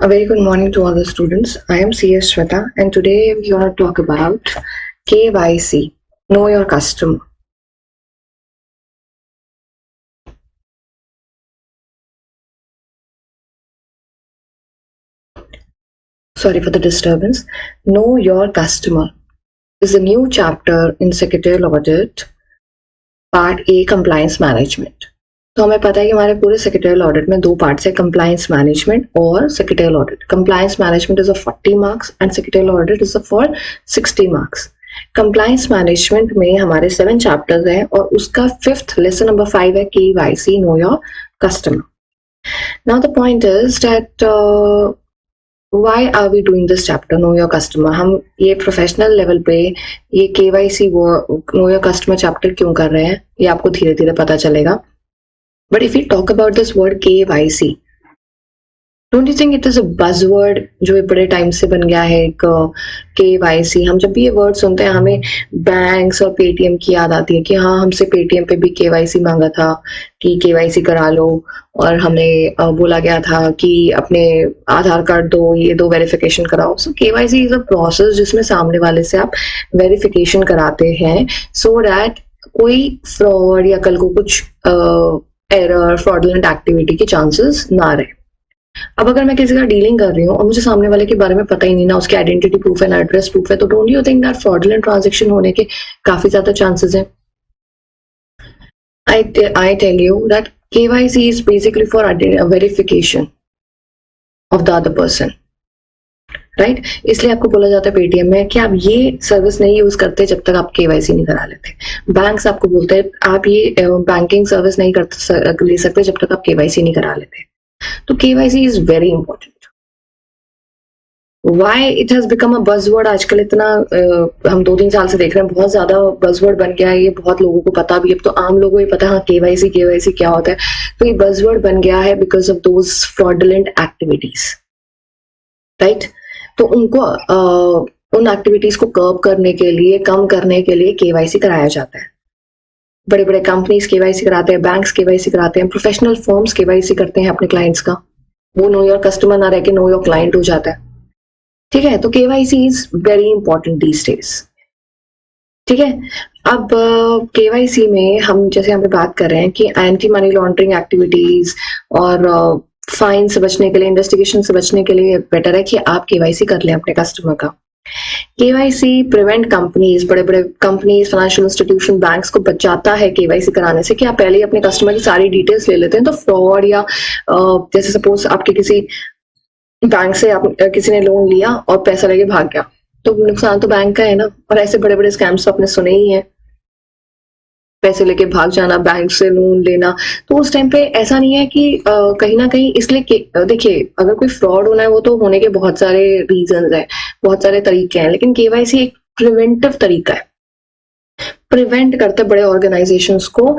A very good morning to all the students. I am CS Shweta and today we are going to talk about KYC, Know Your Customer. Sorry for the disturbance. Know Your Customer is a new chapter in Secretarial Audit, Part A, Compliance Management. तो हमें पता है कि हमारे पूरे secretarial audit में दो parts है, कंप्लायंस मैनेजमेंट और secretarial audit. Compliance management is of 40 marks and secretarial audit is for 60 marks. Compliance management में हमारे 7 चैप्टर्स हैं और उसका 5th लेसन नंबर 5 है KYC, know your customer. Now the point is that why are we doing this chapter know your customer. हम ये professional level पे ये KYC know your customer chapter क्यों कर रहे हैं, ये आपको धीरे धीरे पता चलेगा. But if we talk about this word KYC, don't you think it is a buzzword जो बड़े टाइम से बन गया है एक KYC. हम जब भी ये वर्ड सुनते हैं हमें बैंक्स और पेटीएम की याद आती है कि हाँ, हमसे पेटीएम पे भी KYC मांगा था कि KYC करा लो और हमें बोला गया था कि अपने आधार कार्ड दो, ये दो, वेरिफिकेशन कराओ. सो KYC इज अ प्रोसेस जिसमें सामने वाले से आप वेरिफिकेशन कराते हैं सो दैट कोई फ्रॉड या कल को कुछ एरर, फ्रॉडुलेंट एक्टिविटी के चांसेस ना रहे. अब अगर मैं किसी का डीलिंग कर रही हूँ और मुझे सामने वाले के बारे में पता ही नहीं, ना उसकी आइडेंटिटी प्रूफ है ना एड्रेस प्रूफ है, तो don't you think that fraudulent transaction होने के काफी ज्यादा चांसेस हैं. I tell you that KYC is basically for verification of the other person. Right इसलिए आपको बोला जाता है पेटीएम में कि आप ये सर्विस नहीं यूज करते जब तक आप KYC नहीं करा लेते. बैंक्स आपको बोलते हैं आप ये बैंकिंग सर्विस नहीं ले सकते जब तक आप KYC नहीं करा लेते. तो KYC is very important. Why it has become a buzzword आजकल इतना हम 2-3 साल से देख रहे हैं, बहुत ज्यादा buzzword बन गया है. ये बहुत लोगों को पता भी है, अब तो आम लोगों को पता है हाँ KYC क्या होता है. तो ये buzzword बन गया है because of those fraudulent activities, right. तो उनको उन एक्टिविटीज को कर्ब करने के लिए, कम करने के लिए KYC कराया जाता है. बड़े बड़े कंपनीज KYC कराते हैं, बैंक्स KYC कराते हैं, प्रोफेशनल फर्म्स KYC करते हैं अपने क्लाइंट्स का. वो नो योर कस्टमर ना रह के नो योर क्लाइंट हो जाता है. ठीक है, तो KYC is very important these days. ठीक है, अब KYC में हम जैसे हम बात कर रहे हैं कि एंटी मनी लॉन्ड्रिंग एक्टिविटीज और फाइन से बचने के लिए, इन्वेस्टिगेशन से बचने के लिए बेटर है कि आप KYC कर लें अपने कस्टमर का. KYC प्रिवेंट कंपनीज, बड़े बड़े कंपनीज, फाइनेंशियल इंस्टीट्यूशन, बैंक्स को बचाता है KYC कराने से कि आप पहले ही अपने कस्टमर की सारी डिटेल्स ले लेते हैं. तो फ्रॉड या जैसे सपोज आपके किसी बैंक से आप किसी ने लोन लिया और पैसा लेके भाग गया, तो नुकसान तो बैंक का है ना. और ऐसे बड़े बड़े स्कैम्स तो आपने सुने ही हैं, पैसे लेके भाग जाना, बैंक से लोन लेना. तो उस टाइम पे ऐसा नहीं है कि कहीं ना कहीं, इसलिए देखिए अगर कोई फ्रॉड होना है वो तो होने के बहुत सारे रीजंस हैं, बहुत सारे तरीके हैं, लेकिन KYC एक प्रिवेंटिव तरीका है. प्रिवेंट करते बड़े ऑर्गेनाइजेशंस को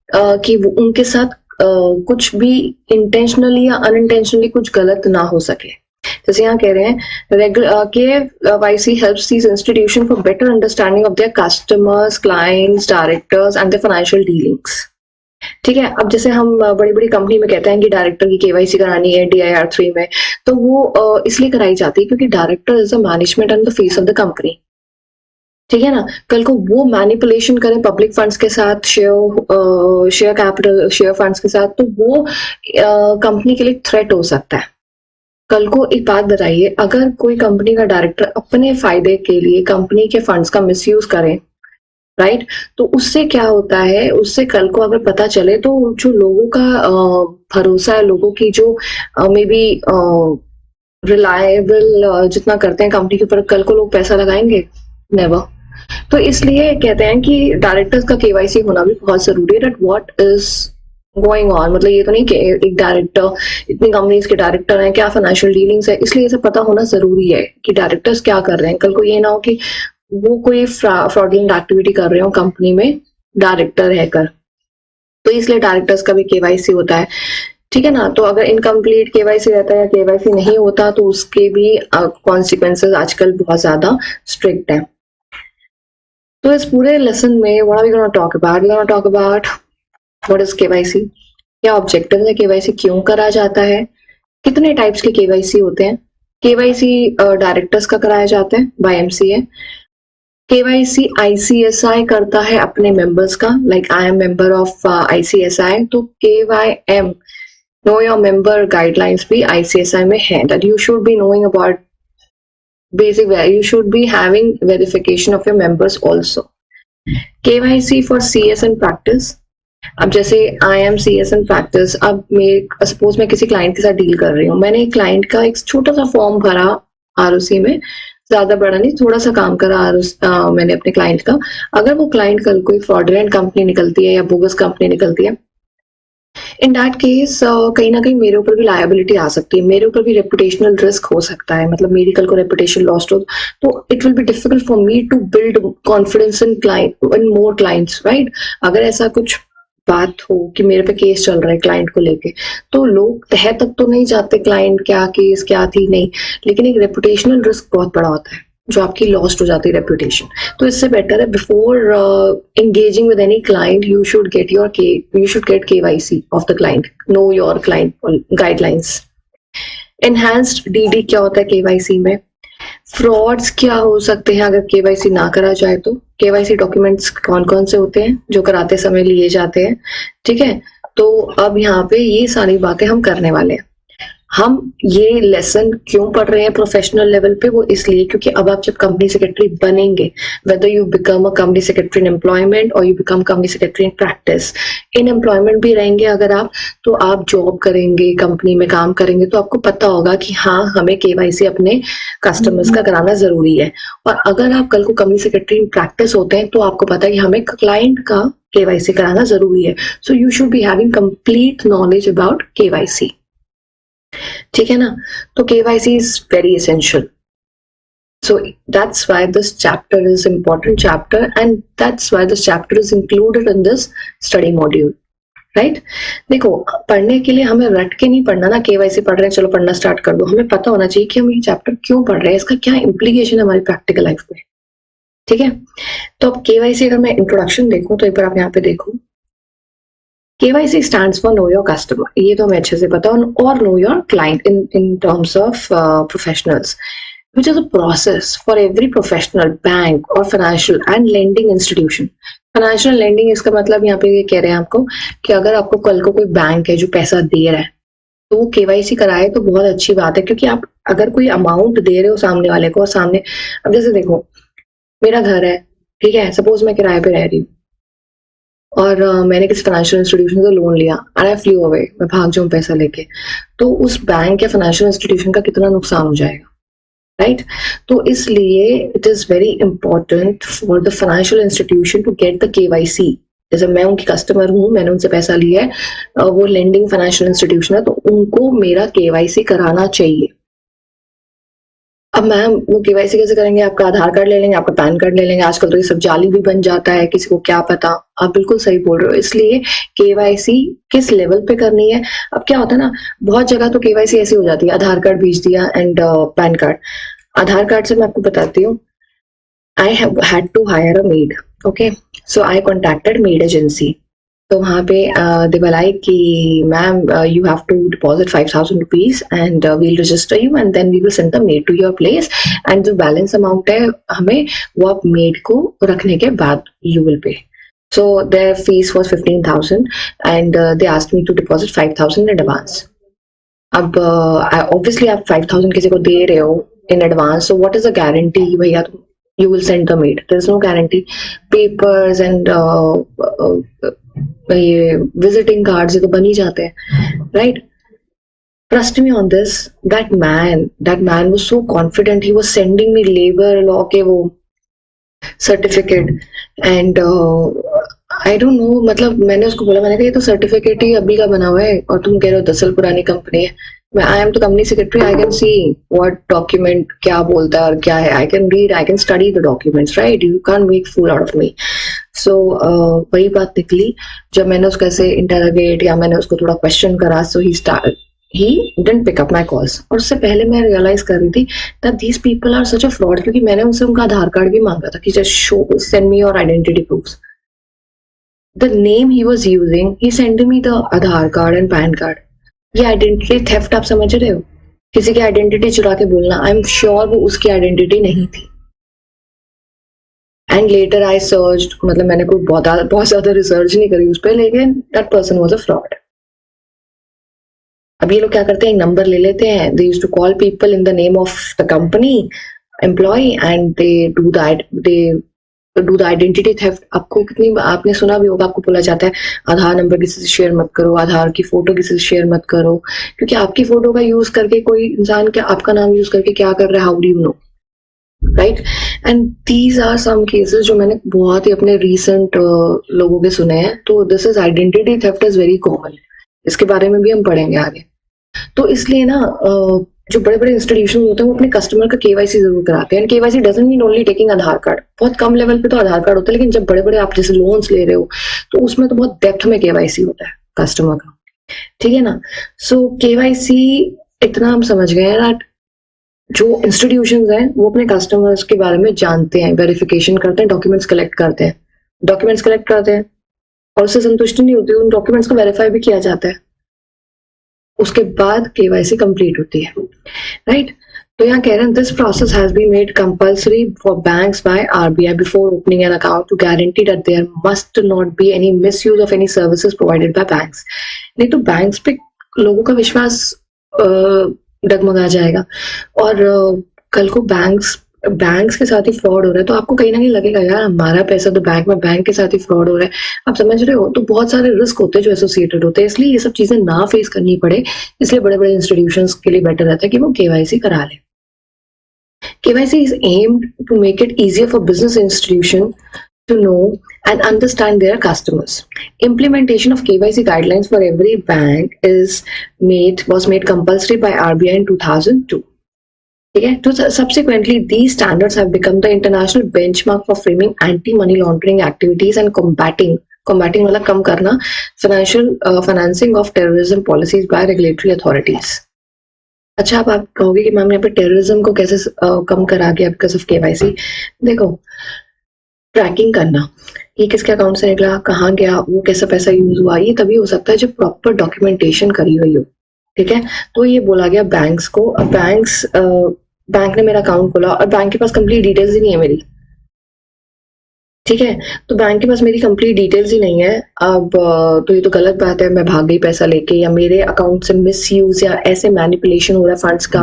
कि वो उनके साथ कुछ भी इंटेंशनली या अनइंटेंशनली कुछ गलत ना हो सके. जैसे यहाँ कह रहे हैं KYC helps these institutions for better understanding of their customers, clients, directors and their financial dealings. ठीक है, अब जैसे हम बड़ी बड़ी कंपनी में कहते हैं कि डायरेक्टर की KYC करानी है DIR 3 में, तो वो इसलिए कराई जाती है क्योंकि director is the management and the face of the company. ठीक है ना, कल को वो मैनिपुलेशन करें पब्लिक फंड्स के साथ, शेयर कैपिटल, शेयर फंड्स के साथ, तो वो कंपनी के लिए थ्रेट हो सकता है. कल को एक बात बताइए, अगर कोई कंपनी का डायरेक्टर अपने फायदे के लिए कंपनी के फंड्स का मिसयूज करे, राइट, तो उससे क्या होता है, उससे कल को अगर पता चले तो जो लोगों का भरोसा है, लोगों की जो मे बी रिलायबल जितना करते हैं कंपनी के ऊपर, कल को लोग पैसा लगाएंगे? नेवर. तो इसलिए कहते हैं कि डायरेक्टर्स का KYC होना भी बहुत जरूरी है. That what is going on, मतलब ये तो नहीं कि एक डायरेक्टर, इतनी कंपनीज के डायरेक्टर हैं, क्या फाइनेंशियल डीलिंग्स है, इसलिए इसे पता होना जरूरी है कि डायरेक्टर्स क्या कर रहे हैं. कल को ये ना हो कि वो कोई फ्रॉडुलेंट एक्टिविटी कर रहे हो कंपनी में, डायरेक्टर है कर. तो इसलिए डायरेक्टर्स का भी KYC होता है. ठीक है ना, तो अगर इनकम्प्लीट KYC रहता है या KYC नहीं होता तो उसके भी कॉन्सिक्वेंसेस आजकल बहुत ज्यादा स्ट्रिक्ट है. तो इस पूरे लेसन में what are we gonna talk about? We gonna talk about what is KYC, क्या ऑब्जेक्टिव है, KYC क्यों करा जाता है, कितने टाइप्स के केवाईसी होते हैं? केवाईसी डायरेक्टर्स का कराया जाता है बाय एमसीए। केवाईसी आईसीएसआई करता है अपने मेंबर्स का, like I am member of ICSI, तो केवाईएम नो योर मेंबर गाइडलाइंस भी आईसीएसआई में है, that you should be knowing about basic, you should be having verification of your members also. KYC for CS and practice. अब जैसे I am CS and practice, अब मैं suppose मैं किसी client के साथ डील कर रही हूँ, मैंने एक क्लाइंट का एक छोटा सा फॉर्म भरा आरओसी में, ज्यादा बड़ा नहीं, थोड़ा सा काम करा मैंने अपने क्लाइंट का। अगर वो क्लाइंट कल कोई फ्रॉडुलेंट कंपनी निकलती है या बोगस कंपनी निकलती है, इन दैट केस कहीं ना कहीं मेरे ऊपर भी लायबिलिटी आ सकती है, मेरे ऊपर भी रेपुटेशनल रिस्क हो सकता है, मतलब मेरी कल को रेपुटेशन लॉस्ट हो, तो it will be difficult for me to build confidence in client, in more clients, right. अगर ऐसा कुछ बात हो कि मेरे पे केस चल रहा है क्लाइंट को लेके, तो लोग तह तक तो नहीं जाते क्लाइंट क्या केस क्या थी नहीं, लेकिन एक रेपुटेशनल रिस्क बहुत बड़ा होता है जो आपकी लॉस्ट हो जाती है रेपुटेशन। तो इससे बेटर है before engaging with any client, you should get KYC of the client, know your client guidelines. Enhanced DD क्या होता है KYC में? फ्रॉड्स क्या हो सकते हैं अगर KYC ना करा जाए तो? KYC डॉक्यूमेंट्स कौन कौन से होते हैं जो कराते समय लिए जाते हैं, ठीक है। तो अब यहाँ पे ये सारी बातें हम करने वाले हैं। हम ये लेसन क्यों पढ़ रहे हैं प्रोफेशनल लेवल पे? वो इसलिए क्योंकि अब आप जब कंपनी सेक्रेटरी बनेंगे, whether you become a company secretary in employment और you become company secretary in practice, in employment भी रहेंगे अगर आप, तो आप जॉब करेंगे, कंपनी में काम करेंगे, तो आपको पता होगा कि हाँ हमें केवाईसी अपने कस्टमर्स का कराना जरूरी है। और अगर आप कल को कंपनी सेक्रेटरी इन प्रैक्टिस होते हैं तो आपको पता है कि हमें क्लाइंट का केवाईसी कराना जरूरी है। So you should be having complete knowledge about KYC, ठीक है ना। तो KYC is very essential, so that's why this chapter is important chapter, and that's why this chapter is included in this study module, right? देखो, पढ़ने के लिए हमें रट के नहीं पढ़ना ना, KYC पढ़ रहे हैं चलो पढ़ना स्टार्ट कर दो, हमें पता होना चाहिए कि हम ये चैप्टर क्यों पढ़ रहे हैं, इसका क्या इम्प्लीकेशन है हमारी प्रैक्टिकल लाइफ में, ठीक है। तो अब KYC अगर मैं इंट्रोडक्शन देखूं तो एक बार आप यहाँ पे देखो, KYC stands for know your customer, ये तो हमें अच्छे से पता, और know your client in terms of professionals, which is a process for every professional, bank or financial and lending institution. Financial lending इसका मतलब यहाँ पे ये कह रहे हैं आपको कि अगर आपको कल को कोई बैंक है जो पैसा दे रहा है तो वो KYC कराए तो बहुत अच्छी बात है, क्योंकि आप अगर कोई अमाउंट दे रहे हो सामने वाले को, और सामने, अब जैसे देखो मेरा घर है, ठीक है, सपोज मैं किराए पे रह रही हूँ और मैंने किसी फाइनेंशियल इंस्टीट्यूशन से लोन लिया एंड आई फ्लू अवे, मैं भाग जाऊं पैसा लेके, तो उस बैंक या फाइनेंशियल इंस्टीट्यूशन का कितना नुकसान हो जाएगा, राइट। तो इसलिए it is very important for the financial institution to get the KYC। जैसे मैं उनकी कस्टमर हूँ, मैंने उनसे पैसा लिया है, वो लेंडिंग फाइनेंशियल इंस्टीट्यूशन है, तो उनको मेरा KYC कराना चाहिए। अब मैम वो KYC कैसे करेंगे? आपका आधार कार्ड ले लेंगे, आपका पैन कार्ड ले लेंगे, आजकल तो ये सब जाली भी बन जाता है, किसी को क्या पता। आप बिल्कुल सही बोल रहे हो, इसलिए KYC किस लेवल पे करनी है। अब क्या होता है ना, बहुत जगह तो KYC ऐसी हो जाती है, आधार कार्ड भेज दिया and PAN card. Aadhaar card से मैं आपको बताती हूँ, I had to hire a maid, okay, so I contacted maid agency. तो वहाँ पे दे वर लाइक कि ma'am you have to deposit 5,000 rupees and we'll register you and then we will send the maid to your place, and जो balance amount है हमें वो आप made को रखने के बाद you will pay. So their fees was 15,000 and they asked me to deposit 5,000 in advance. अब ऑब्वियसली आप 5,000 किसी को दे रहे हो in advance, so what is the guarantee भैया you will send the maid? There is no guarantee. Papers and ये visiting cards ये तो बन ही जाते हैं, right? Trust me on this. That man was so confident. He was sending me labor law के वो certificate and I don't know, मतलब मैंने उसको बोला, मैंने कहा ये तो सर्टिफिकेट ही अभी का बना हुआ है और तुम कह रहे हो 10 साल पुरानी कंपनी है। मैं आई एम तो company secretary, I can see what document क्या बोलता है और क्या है, I can read, I can study the documents, right. You can't make fool out of me. So वही बात निकली जब मैंने उसको ऐसे इंटरोगेट या मैंने उसको थोड़ा क्वेश्चन करा, सो he didn't pick up my calls। और उससे पहले मैं रियलाइज कर रही थी that these people are such a fraud, क्योंकि मैंने उनसे उनका आधार कार्ड भी मांगा था कि just show, send me your identity proofs। The name he was using, he sent me the Aadhaar card and PAN card, ये आइडेंटिटी थेफ्ट आप समझ रहे हो? किसी की आइडेंटिटी चुरा के बोलना, आई एम श्योर वो उसकी आइडेंटिटी नहीं थी। एंड लेटर आई सर्च, मतलब मैंने कोई बहुत ज्यादा रिसर्च नहीं करी उस पर, लेकिन that person was a fraud. अब ये लोग क्या करते हैं, एक नंबर ले लेते हैं, they used to call people in the name of the company employ and they do the identity theft. आपको कितनी आपने सुना भी होगा, आपको बोला जाता है आधार नंबर किसी से शेयर मत करो, आधार की फोटो किसी से शेयर मत करो, क्योंकि आपकी फोटो का यूज करके कोई इंसान क्या आपका नाम यूज करके क्या कर रहा है, how do you know, right? And these are some cases जो मैंने बहुत ही अपने रिसेंट लोगों के सुने हैं। तो this is identity theft is very common, इसके बारे में भी हम पढ़ेंगे आगे। तो इसलिए ना जो बड़े बड़े इंस्टीट्यूशन होते हैं वो अपने कस्टमर का केवाईसी जरूर कराते हैं। KYC doesn't mean only taking Aadhaar card, बहुत कम लेवल पे तो आधार कार्ड होता है, लेकिन जब बड़े बड़े आप जैसे लोन्स ले रहे हो तो उसमें तो बहुत डेप्थ में केवाईसी होता है कस्टमर का, ठीक है ना? सो केवाईसी इतना हम समझ गए हैं, जो इंस्टीट्यूशंस हैं वो अपने कस्टमर्स के बारे में जानते हैं, वेरिफिकेशन करते हैं, डॉक्यूमेंट्स कलेक्ट करते हैं और उससे संतुष्टि नहीं होती, उन डॉक्यूमेंट्स को वेरीफाई भी किया जाता है, उसके बाद केवाईसी कंप्लीट होती है, राइट? तो यहाँ कह रहे हैं this process has been made compulsory for banks by RBI before opening an account to guarantee that there must not be any misuse of any services provided by banks. नहीं तो banks पे लोगों का विश्वास डगमगा जाएगा, और कल को बैंक्स के साथ ही फ्रॉड हो रहा है तो आपको कहीं ना कहीं लगेगा यार हमारा पैसा तो बैंक के साथ ही फ्रॉड हो रहा है, आप समझ रहे हो? तो बहुत सारे रिस्क होते हैं जो एसोसिएटेड होते हैं, इसलिए ये सब चीजें ना फेस करनी पड़े, इसलिए बड़े बड़े इंस्टीट्यूशंस के लिए बेटर रहता है कि वो केवाईसी करा ले। KYC is aimed to make it easier for business institution to know and understand their customers. Implementation of KYC guidelines for every bank was made compulsory by RBI in 2002. ठीक है, तो subsequently these standards have become the international benchmark for framing anti-money laundering activities and combating मतलब कम करना financing of terrorism policies by regulatory authorities. अच्छा, अब आप कहोगे कि मैम यहाँ पे टेररिज्म को कैसे कम करा गया बिकॉज ऑफ केवाईसी? देखो, ट्रैकिंग करना, ये किसके अकाउंट से निकला, कहाँ गया, वो कैसा पैसा यूज हुआ, ये तभी हो सकता है जब प्रॉपर डॉक्यूमेंटेशन करी हुई हो, ठीक है? तो ये बोला गया बैंक्स को, अब बैंक ने मेरा अकाउंट खोला और बैंक के पास कंप्लीट डिटेल्स ही नहीं है मेरी, ठीक है? तो बैंक के पास मेरी कंप्लीट डिटेल्स ही नहीं है। अब तो ये तो गलत बात है, मैं भाग गई पैसा लेके, या मेरे अकाउंट से मिसयूज या ऐसे मैनिपुलेशन हो रहा है फंड्स का।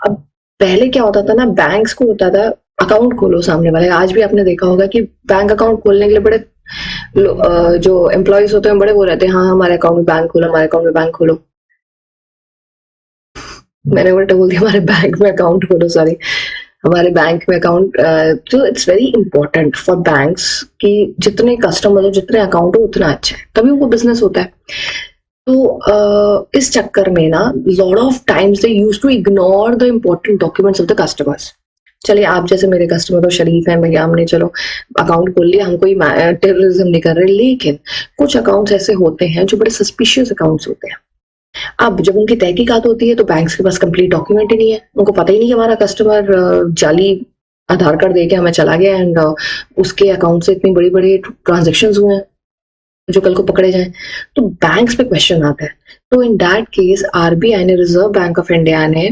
अब पहले क्या होता था ना, बैंक्स को होता था अकाउंट खोलो सामने वाले, आज भी आपने देखा होगा कि बैंक अकाउंट खोलने के लिए बड़े जो एम्प्लॉयज होते हैं बड़े वो रहते हैं, हाँ हमारे अकाउंट में बैंक खोलो, हमारे अकाउंट में बैंक खोलो। मैंने उल्टा बोल दिया, हमारे बैंक में अकाउंट खोलो, सॉरी, हमारे बैंक में अकाउंट। तो it's very important for banks कि जितने कस्टमर हो, जितने अकाउंट हो उतना अच्छा है, तभी वो बिजनेस होता है। तो इस चक्कर में ना lot of times they used to ignore the important documents of the customers. चलिए आप जैसे मेरे कस्टमर तो शरीफ हैं भैया, हमने चलो अकाउंट खोल लिया, हम कोई टेररिज्म नहीं कर रहे, लेकिन कुछ अकाउंट्स ऐसे होते हैं जो बड़े सस्पिशियस अकाउंट्स होते हैं। अब जब उनकी तहकीकात होती है तो बैंक्स के पास कंप्लीट डॉक्यूमेंट ही नहीं है, उनको पता ही नहीं कि हमारा कस्टमर जाली आधार कार्ड देके हमें चला गया एंड उसके अकाउंट से इतनी बड़ी बड़ी ट्रांजेक्शन हुए हैं जो कल को पकड़े जाएं, तो बैंक्स पे क्वेश्चन आता है। तो इन दैट केस आरबीआई ने, रिजर्व बैंक ऑफ इंडिया ने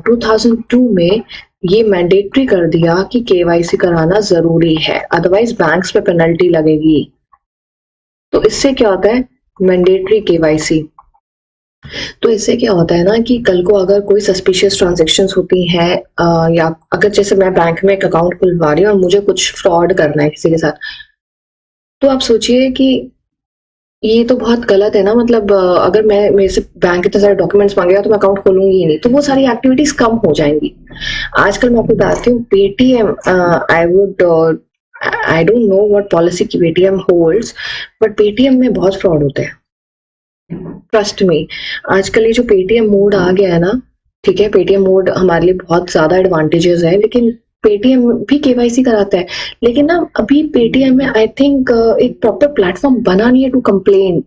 2002 में ये मैंडेटरी कर दिया कि केवाईसी कराना जरूरी है, अदरवाइज बैंक्स पे पेनल्टी लगेगी। तो इससे क्या होता है, मैंडेटरी केवाईसी, तो इससे क्या होता है ना कि कल को अगर कोई सस्पिशियस ट्रांजेक्शंस होती हैं या अगर जैसे मैं बैंक में एक अकाउंट खुलवा रही हूँ और मुझे कुछ फ्रॉड करना है किसी के साथ, तो आप सोचिए कि ये तो बहुत गलत है ना, मतलब अगर मैं मेरे से बैंक इतने सारे डॉक्यूमेंट्स मांगेगा तो मैं अकाउंट खोलूंगी ही नहीं, तो वो सारी एक्टिविटीज कम हो जाएंगी। आजकल मैं आपको बताती हूँ, Paytm, I don't know what policy की पेटीएम होल्ड्स, बट पेटीएम में बहुत फ्रॉड होते हैं, ट्रस्ट में। आजकल ये जो पेटीएम मोड आ गया है ना, ठीक है, पेटीएम मोड हमारे लिए बहुत ज्यादा एडवांटेजेस है, लेकिन पेटीएम भी केवाईसी कराता है, लेकिन ना अभी पेटीएम में आई थिंक एक प्रॉपर प्लेटफॉर्म बना नहीं है टू कंप्लेन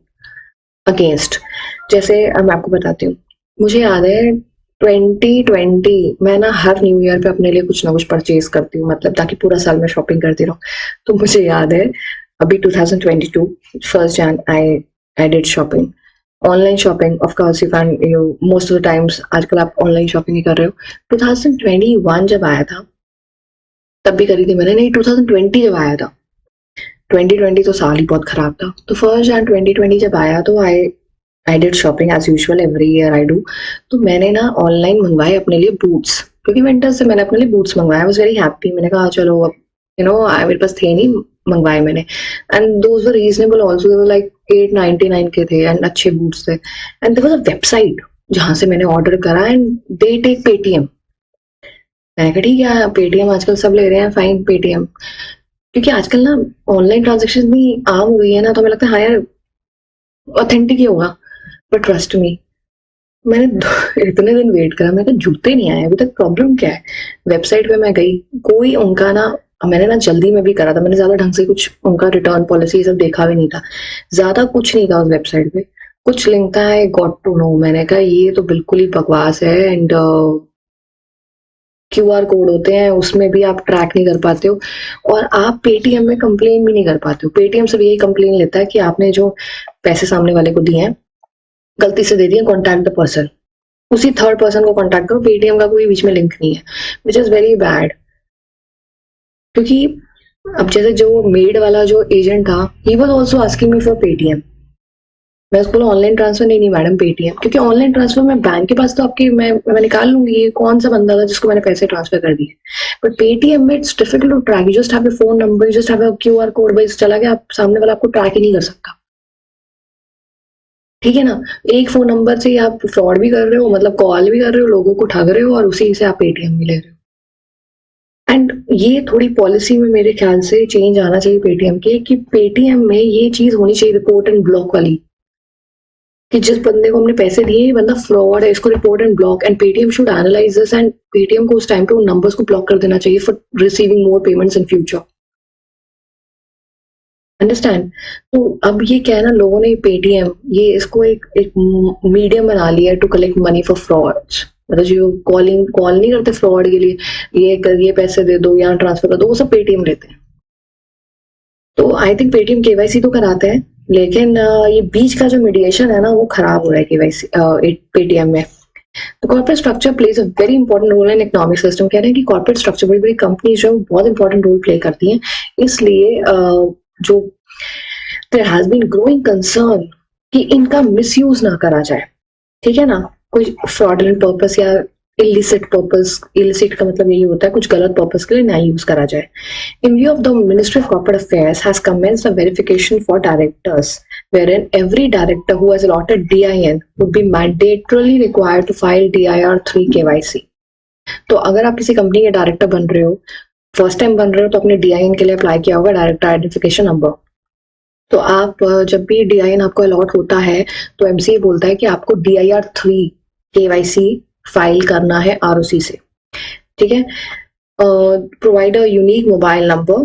अगेंस्ट। जैसे मैं आपको बताती हूँ, मुझे याद है 2020 मैं ना हर न्यू ईयर पे अपने लिए कुछ ना कुछ परचेज करती हूँ, मतलब ताकि पूरा साल में शॉपिंग करती रहूँ। तो मुझे याद है अभी 2022 first Jan I did shopping, online shopping of course you can you most of the times आजकल आप ऑनलाइन शॉपिंग ही कर रहे हो। 2021 जब आया था तब भी करी थी मैंने, नहीं 2020 जब आया था, 2020 तो साल ही बहुत खराब था। तो 1 जनवरी 2020 जब आया तो I did shopping as usual, every year I do. तो मैंने ना ऑनलाइन मंगवाए अपने लिए बूट्स, क्योंकि विंटर से मैंने अपने लिए बूट्स मंगवाए। आई वाज वेरी हैप्पी, मैंने कहा चलो अब मेरे पास थे नहीं, मंगवाए मैंने। And those were reasonable also, they were like 899 के थे एंड अच्छे बूट्स थे। And there was a website जहां से मैंने ऑर्डर करा एंड दे टेक पेटीएम। मैंने कहा ठीक है, पेटीएम आजकल सब ले रहे हैं, फाइन पेटीएम। क्योंकि आजकल ना ऑनलाइन ट्रांजेक्शन भी आम हो गई है ना, तो हमें लगता है हाँ यार ऑथेंटिक ही होगा। बट ट्रस्ट मी, मैंने इतने दिन वेट करा, मेरे को जूते नहीं आए अभी तक। प्रॉब्लम क्या है, वेबसाइट पे मैं गई, कोई उनका ना, मैंने ना जल्दी में भी करा था, मैंने ज्यादा ढंग से कुछ उनका रिटर्न पॉलिसी सब देखा भी नहीं था, ज्यादा कुछ नहीं था उस वेबसाइट पे। कुछ लिंक था, आई गॉट टू नो, मैंने कहा ये तो बिल्कुल ही बकवास है। एंड क्यूआर कोड होते हैं, उसमें भी आप ट्रैक नहीं कर पाते हो, और आप पेटीएम में कंप्लेन भी नहीं कर पाते हो। पेटीएम सिर्फ यही कंप्लेन लेता है कि आपने जो पैसे सामने वाले को दिए हैं गलती से दे दिए, कॉन्टैक्ट द पर्सन, उसी थर्ड पर्सन को कॉन्टैक्ट करो, पेटीएम का कोई बीच में लिंक नहीं है, विच इज वेरी बैड। क्योंकि अब जैसे जो मेड वाला जो एजेंट था, he was also asking me for Paytm. मैं उसको बोला ऑनलाइन ट्रांसफर, नहीं नहीं मैडम पेटीएम, क्योंकि ऑनलाइन ट्रांसफर में बैंक के पास तो आपके मैं निकाल लूंगी ये कौन सा बंदा था जिसको मैंने पैसे ट्रांसफर कर दिए। बट पेटीएम में it's difficult to track, you just have your phone number, you just have a QR code, बस चला गया, आप सामने वाला आपको ट्रैक ही नहीं कर सकता। ठीक है ना, एक फोन नंबर से ही आप फ्रॉड भी कर रहे हो, मतलब कॉल भी कर रहे हो, लोगों को ठग रहे हो, और उसी से आप पेटीएम भी ले रहे हो। एंड ये थोड़ी पॉलिसी में मेरे ख्याल से चेंज आना चाहिए पेटीएम के, कि पेटीएम में ये चीज होनी चाहिए रिपोर्ट एंड ब्लॉक वाली, कि जिस बंदे को हमने पैसे दिए ये बंदा फ्रॉड है, इसको report and block, and Paytm should analyse this, and Paytm को उस टाइम पे उन नंबर्स को ब्लॉक कर देना चाहिए for receiving more payments in future. Understand? तो अब ये क्या है ना, लोगों ने पेटीएम ये इसको एक मीडियम बना लिया है to collect money for frauds. मतलब जो कॉल नहीं करते फ्रॉड के लिए, ये पैसे दे दो, यहाँ ट्रांसफर कर दो, वो सब पेटीएम लेते हैं। तो आई थिंक पेटीएम केवाईसी तो कराते हैं, लेकिन ये बीच का जो मीडिएशन है ना वो खराब हो रहा है केवाईसी पेटीएम में। तो corporate structure plays a very important role in economic system. कह रहे हैं कि कॉर्पोरेट स्ट्रक्चर बड़ी बड़ी कंपनीज जो बहुत इंपॉर्टेंट रोल प्ले करती हैं, इसलिए जो there has been growing concern कि इनका मिसयूज ना करा जाए। ठीक है ना, कोई फ्रॉडलेंट पर्पस या इलिसिट पर्पस, इलिसिट का मतलब यही होता है कुछ गलत पर्पस के लिए ना यूज करा जाए। In view of the Ministry of Corporate Affairs has commenced a verification for directors, wherein every director who has allotted DIN would be mandatorily required to file DIR3 KYC. तो अगर आप किसी company के director बन रहे हो, first time बन रहे हो, तो अपने DIN के लिए अप्लाई किया होगा, डायरेक्टर आइडेंटिफिकेशन नंबर। तो आप जब भी DIN आपको अलॉट होता है तो MCA बोलता है कि आपको DIR3 KYC फाइल करना है ROC से। ठीक है, provide a unique mobile number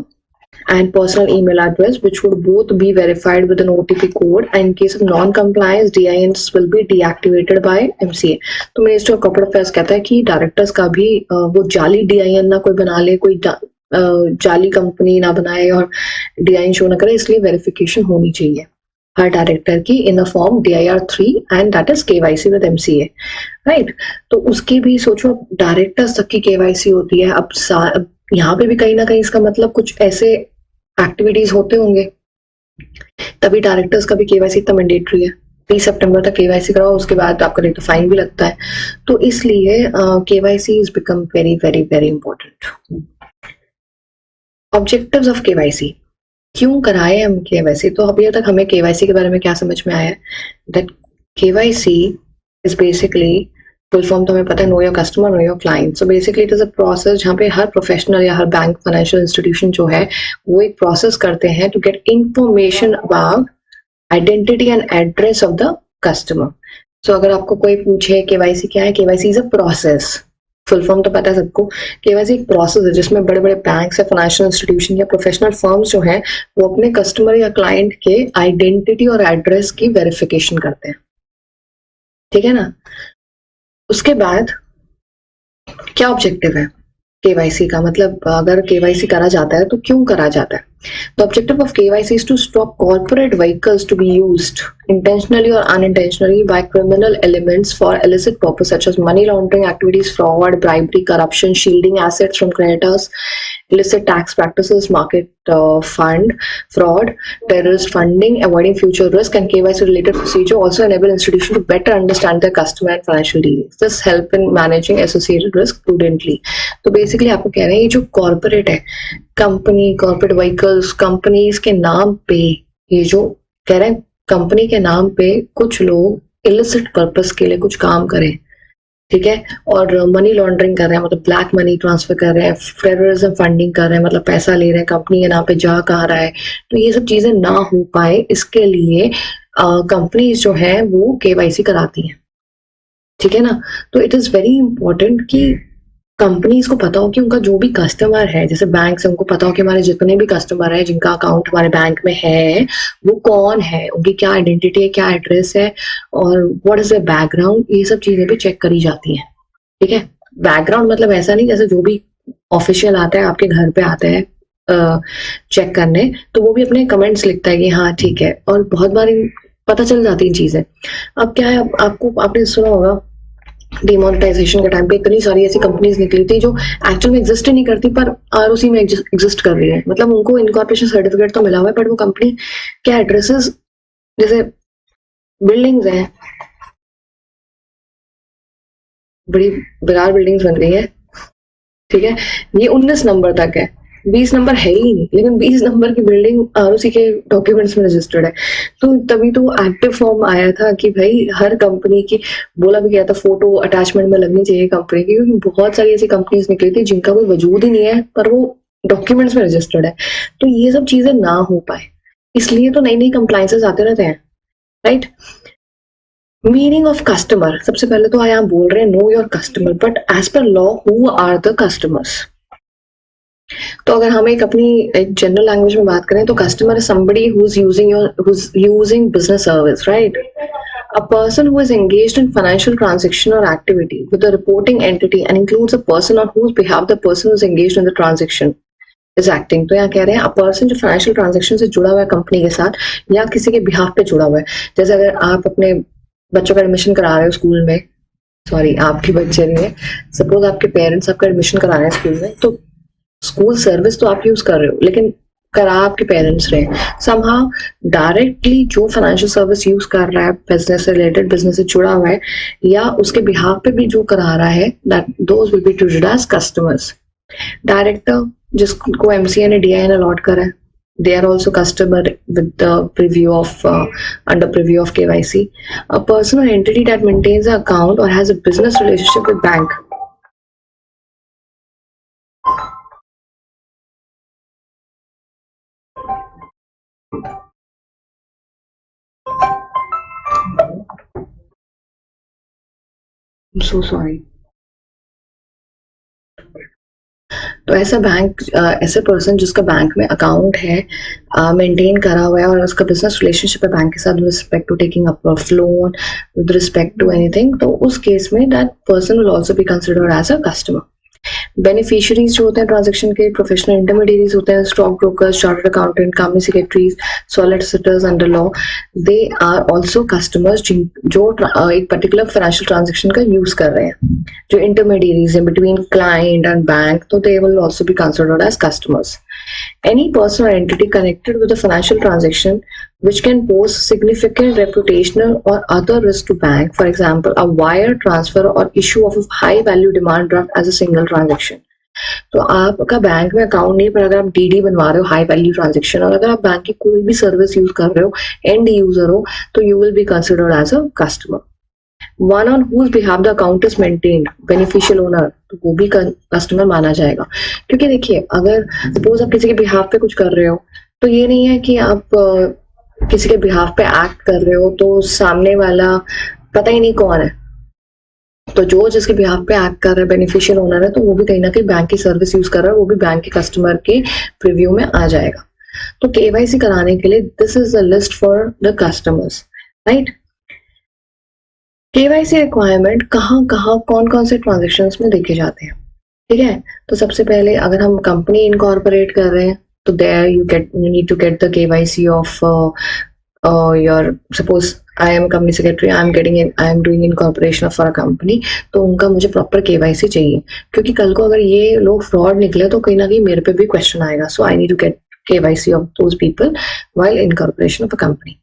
and personal email address which would both be verified with an OTP code, and in case of non-compliance DINs will be deactivated by MCA. तो ministry of corporate affairs कहता है कि directors का भी वो जाली DIN ना कोई बना ले, कोई जाली कंपनी ना बनाए और DIN शो ना करे, इसलिए वेरिफिकेशन होनी चाहिए हर डायरेक्टर की in the form DIR3 and that is KYC with MCA, right. तो उसके भी सोचो डायरेक्टर्स तक की KYC होती है। अब यहाँ पे भी कहीं ना कहीं इसका मतलब कुछ ऐसे एक्टिविटीज होते होंगे, तभी डायरेक्टर्स का भी KYC इतना मैंडेटरी है। 30 सितंबर तक KYC कराओ, उसके बाद आपका नहीं तो फाइन भी लगता है। तो इसलिए KYC is become very very very important. Objectives of KYC, क्यों कराए हम KYC? तो अभी तक हमें KYC के बारे में क्या समझ में आया है, that KYC is basically full form तो हमें पता है, no your customer know your client. So basically it is a process जहाँ पे हर प्रोफेशनल या हर बैंक फाइनेंशियल इंस्टीट्यूशन जो है वो एक प्रोसेस करते हैं to get information about identity and address of the customer. So अगर आपको कोई पूछे KYC क्या है, KYC is a process, full form तो पता है सबको। KYC एक प्रोसेस है जिसमें बड़े बड़े बैंक्स या फाइनेंशियल इंस्टीट्यूशन या प्रोफेशनल फर्म्स जो हैं वो अपने कस्टमर या क्लाइंट के आइडेंटिटी और एड्रेस की वेरिफिकेशन करते हैं। ठीक है ना, उसके बाद क्या ऑब्जेक्टिव है KYC का, मतलब अगर KYC करा जाता है तो क्यों करा जाता है? The objective of KYC is to stop corporate vehicles to be used intentionally or unintentionally by criminal elements for illicit purpose such as money laundering activities, fraud, bribery, corruption, shielding assets from creditors, illicit tax practices, market fund fraud, terrorist funding, avoiding future risk, and KYC related procedure also enable institutions to better understand their customer and financial dealings. This help in managing associated risk prudently. तो basically आपको कह रहे हैं ये जो corporate है, company, corporate vehicles, companies के नाम पे, ये जो कह रहे हैं कंपनी के नाम पे कुछ लोग इलिसिट पर्पस के लिए कुछ काम करें, ठीक है, और मनी लॉन्ड्रिंग कर रहे हैं, मतलब ब्लैक मनी ट्रांसफर कर रहे हैं, टेररिज्म फंडिंग कर रहे हैं, मतलब पैसा ले रहे हैं, कंपनी के नाम पे जा कहाँ रहा है, तो ये सब चीजें ना हो पाए इसके लिए कंपनीज जो है वो केवाईसी कराती हैं, ठीक है ना। तो इट इज वेरी इंपॉर्टेंट कि कंपनीज को पता हो कि उनका जो भी कस्टमर है, जैसे बैंक से उनको पता हो कि हमारे जितने भी कस्टमर है जिनका अकाउंट हमारे बैंक में है वो कौन है, उनकी क्या आइडेंटिटी है, क्या एड्रेस है और व्हाट इज द बैकग्राउंड, ये सब चीजें भी चेक करी जाती हैं, ठीक है। बैकग्राउंड मतलब ऐसा नहीं जैसे जो भी ऑफिशियल आता है आपके घर पे आता है चेक करने, तो वो भी अपने कमेंट्स लिखता है कि हाँ ठीक है, और बहुत बार पता चल जाती है चीजें। अब क्या है, आपको आपने सुना होगा डिमोनेटाइजेशन के टाइम पे इतनी सारी ऐसी कंपनीज निकली थी जो एक्चुअल में एग्जिस्ट ही नहीं करती पर आरओसी में एग्जिस्ट कर रही है, मतलब उनको इनकॉर्पोरेशन सर्टिफिकेट तो मिला हुआ है बट वो कंपनी के एड्रेसेस, जैसे बिल्डिंग्स हैं, बड़ी बेकार बिल्डिंग्स बन रही है, ठीक है, ये 19 नंबर तक है, 20 नंबर है ही नहीं, लेकिन 20 नंबर की बिल्डिंग आरओसी के डॉक्यूमेंट्स में रजिस्टर्ड है। तो तभी तो एक्टिव फॉर्म आया था कि भाई हर कंपनी की, बोला भी गया था फोटो अटैचमेंट में लगनी चाहिए कंपनी की, क्योंकि बहुत सारी ऐसी कंपनीज निकली थी जिनका कोई वजूद ही नहीं है पर वो डॉक्यूमेंट्स में रजिस्टर्ड है। तो ये सब चीजें ना हो पाए इसलिए तो नई नई कंप्लायंसेस आते रहते हैं, राइट। मीनिंग ऑफ कस्टमर, सबसे पहले तो यहाँ बोल रहे हैं know your customer, but as per law who are the customers. तो अगर हम एक जनरल लैंग्वेज में बात करें तो customer is somebody who is using business service, right. A person who is engaged in financial transaction or activity with a reporting entity and includes a person on whose behalf the person who is engaged in the transaction is acting। तो यहाँ कह रहे हैं a person जो financial transaction से जुड़ा हुआ है कंपनी के साथ या किसी के बिहाफ पे जुड़ा हुआ है। जैसे अगर आप अपने बच्चों का एडमिशन करा रहे हो स्कूल में, सॉरी आपके बच्चे नहीं है, सपोज आपके पेरेंट्स आपका एडमिशन करा रहे हैं स्कूल में, तो स्कूल सर्विस तो आप यूज कर रहे हो लेकिन करा आपके पेरेंट्स रहे, समहाउ डायरेक्टली जो फाइनेंशियल सर्विस यूज कर रहा है बिजनेस से रिलेटेड, बिजनेस से जुड़ा हुआ है या उसके बिहाफ पे भी जो करा रहा है, that those will be treated as customers. Director जिसको एमसीए ने डीआईएन अलॉट करा है, they are also customer with the preview of under preview of KYC। A person or entity that maintains an account or has a business relationship with bank, I'm so sorry। तो ऐसा bank, ऐसे person जिसका bank में account है, maintain करा हुआ है और उसका बिजनेस रिलेशनशिप है बैंक के साथ with respect to taking up of loan, with respect to anything, तो उस केस में that person will also be considered as a customer. Beneficiaries जो होते हैं ट्रांजेक्शन के, प्रोफेशनल इंटरमीडियरीज होते हैं, stock brokers, chartered accountant, company secretaries, solicitors under law, they are also customers जो एक पर्टिकुलर फाइनेंशियल ट्रांजेक्शन का यूज कर रहे हैं। जो इंटरमीडियरीज है बिटवीन क्लाइंट एंड बैंक, तो they will also be considered as customers. Any person or entity connected with a financial transaction which can pose significant reputational or other risk to bank, for example, a wire transfer or issue of a high value demand draft as a single transaction। तो आपका bank में account नहीं, पर अगर आप DD बनवा रहे हो हाई वैल्यू ट्रांजेक्शन और अगर आप बैंक की कोई भी सर्विस यूज कर रहे हो, एंड यूजर हो, तो you will be considered as a customer. One on whose behalf the account is maintained, beneficial owner, तो वो भी कस्टमर माना जाएगा। क्योंकि देखिए अगर सपोज आप किसी के बिहाफ पे कुछ कर रहे हो, तो ये नहीं है कि आप किसी के बिहाफ पे एक्ट कर रहे हो तो सामने वाला पता ही नहीं कौन है, तो जो जिसके बिहाफ पे एक्ट कर रहा है बेनिफिशियल ओनर है, तो वो भी कहीं ना कहीं बैंक की सर्विस यूज कर रहा है, वो भी बैंक के कस्टमर के प्रीव्यू में आ जाएगा। तो केवाईसी कराने के लिए this is the list for the customers, right. KYC requirement कहाँ कहाँ कौन कौन से ट्रांजेक्शन्स में देखे जाते हैं, ठीक है। तो सबसे पहले अगर हम कंपनी इनकॉर्पोरेट कर रहे हैं तो there you need to get the KYC of your, suppose I am company secretary, I am doing incorporation for a company, तो उनका मुझे प्रॉपर KYC चाहिए, क्योंकि कल को अगर ये लोग फ्रॉड निकले तो कहीं ना कहीं मेरे पे भी क्वेश्चन आएगा. So I need to get KYC of those people while incorporation of a company.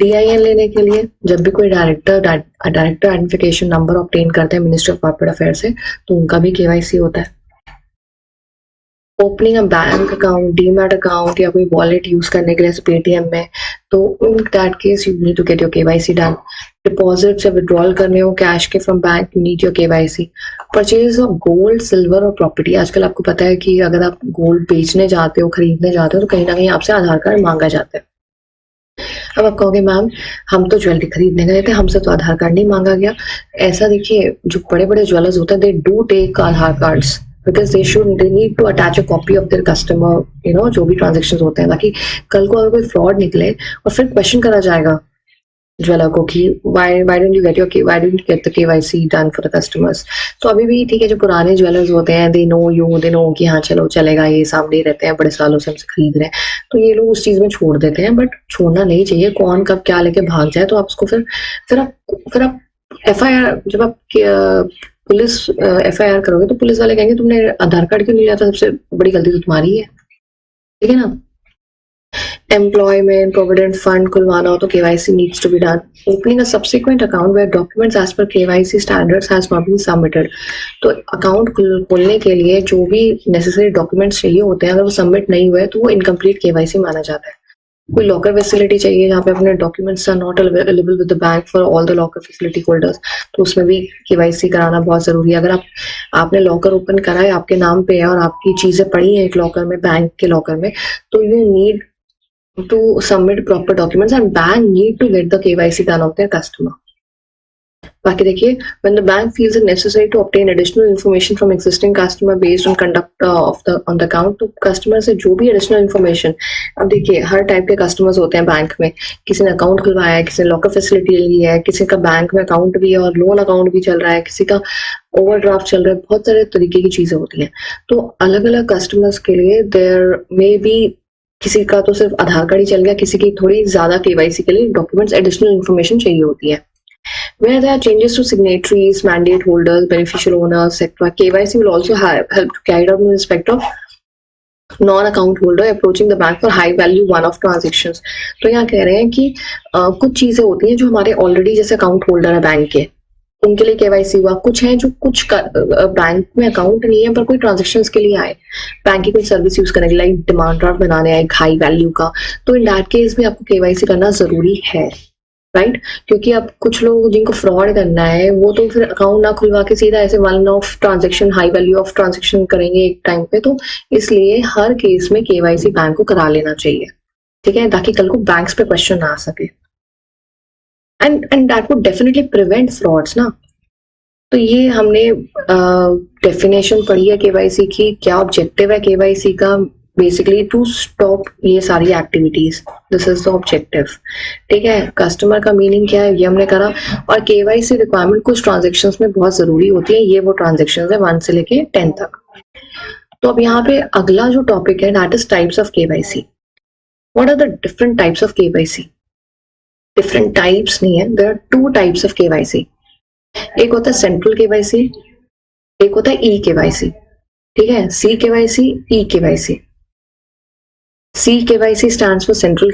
DIN लेने के लिए जब भी कोई डायरेक्टर आइडेंटिफिकेशन नंबर ऑब्टेन करते हैं मिनिस्ट्री ऑफ कॉर्पोरेट अफेयर से, तो उनका भी KYC होता है. Opening a bank account, demat account या कोई वॉलेट यूज करने के लिए पेटीएम में, तो in that case you need to get your KYC done. Deposit या विड्रॉल करने हो कैश के from bank, you need your KYC. Purchase of gold, silver और प्रॉपर्टी, आजकल आपको पता है कि अगर आप गोल्ड बेचने जाते हो, खरीदने जाते हो, तो कहीं ना कहीं आपसे आधार कार्ड मांगा जाता है. अब आप कहोगे मैम हम तो ज्वेलरी खरीदने गए थे, हमसे तो आधार कार्ड नहीं मांगा गया. ऐसा देखिए, जो बड़े बड़े ज्वेलर्स होते हैं they do take Aadhaar cards because they need to attach a copy of their customer, जो भी ट्रांजेक्शन होते हैं, ताकि कल को अगर कोई फ्रॉड निकले और फिर क्वेश्चन करा जाएगा ज्वेलर को कि why didn't you get the KYC done for the customers. तो अभी भी ठीक है, जो पुराने ज्वेलर्स होते हैं they know कि हाँ चलो चलेगा, ये सामने रहते हैं, बड़े सालों से हमसे खरीद रहे हैं, तो ये लोग उस चीज में छोड़ देते हैं. बट छोड़ना नहीं चाहिए. कौन कब क्या लेके भाग जाए तो आप उसको फिर आप FIR, जब आप पुलिस FIR करोगे तो पुलिस वाले कहेंगे तुमने आधार कार्ड क्यों नहीं लिया था, सबसे बड़ी गलती तो तुम्हारी है. ठीक है ना. एम्प्लॉयमेंट, प्रोविडेंट फंड खुलवाना हो तो KYC needs to be done. Opening a subsequent account where documents as per KYC standards has not been submitted. तो अकाउंट खोलने के लिए जो भी नेसेसरी डॉक्यूमेंट्स चाहिए होते हैं, अगर वो सबमिट नहीं हुए तो वो इनकम्प्लीट KYC माना जाता है. कोई लॉकर फैसिलिटी चाहिए जहाँ पे अपने documents are not available with the bank for all the locker facility holders, तो उसमें भी KYC कराना बहुत जरूरी है. अगर आपने लॉकर ओपन करा है, आपके नाम पे है और आपकी चीजें पड़ी हैं एक लॉकर में, बैंक के लॉकर में, तो you need to submit proper documents and bank need to get the KYC done of their customer. बाकी देखिए, when the bank feels it necessary to obtain additional information from existing customer based on conduct on the account, तो customer से जो भी additional information, अब देखिए हर type के customers होते हैं बैंक में. किसी ने अकाउंट खुलवाया है, किसी ने लॉकर फैसिलिटी ली है, किसी का बैंक में अकाउंट भी है और लोन अकाउंट भी चल रहा है, किसी का ओवरड्राफ्ट चल रहा है, बहुत सारे तरीके की चीजें होती हैं. तो अलग अलग कस्टमर्स के लिए देयर मे बी, किसी का तो सिर्फ आधार कार्ड ही चल गया, किसी की थोड़ी ज्यादा KYC के लिए डॉक्यूमेंट्स एडिशनल इन्फॉर्मेशन चाहिए होती है. Where there are changes to signatories, mandate holders, beneficial owners, etc., KYC will also help to carry out in respect of non-account holder approaching the bank for high value one-off transactions. तो यहाँ कह रहे हैं कि कुछ चीजें होती हैं जो हमारे ऑलरेडी जैसे अकाउंट होल्डर है बैंक के, उनके लिए KYC हुआ. कुछ है जो कुछ बैंक में अकाउंट नहीं है पर कोई ट्रांजेक्शन्स के लिए आए, बैंक की कोई सर्विस यूज करने के लिए, डिमांड ड्राफ्ट बनाने आए हाई वैल्यू का, तो इन दैट केस भी आपको KYC करना जरूरी है. राइट. क्योंकि अब कुछ लोग जिनको फ्रॉड करना है वो तो फिर अकाउंट ना खुलवा के सीधा ऐसे one of transaction, high value of transaction करेंगे एक टाइम पे, तो इसलिए हर केस में KYC बैंक को करा लेना चाहिए. ठीक है, ताकि कल को बैंक्स पे क्वेश्चन ना आ सके. And that would definitely prevent frauds ना. तो ये हमने डेफिनेशन पढ़ी है KYC की, क्या ऑब्जेक्टिव है KYC का, बेसिकली टू स्टॉप ये सारी activities, this is the objective. ठीक है, कस्टमर का मीनिंग क्या है ये हमने करा. और KYC रिक्वायरमेंट कुछ ट्रांजेक्शंस में बहुत जरूरी होती है, ये वो ट्रांजेक्शंस है 1 से लेके 10 तक. तो अब यहाँ पे अगला जो टॉपिक है that is types of KYC. What are the different types of KYC? Different types नहीं है, there are 2 types of KYC. एक होता है सेंट्रल KYC, एक होता है eKYC. ठीक है, CKYC, eKYC. CKYC stands for central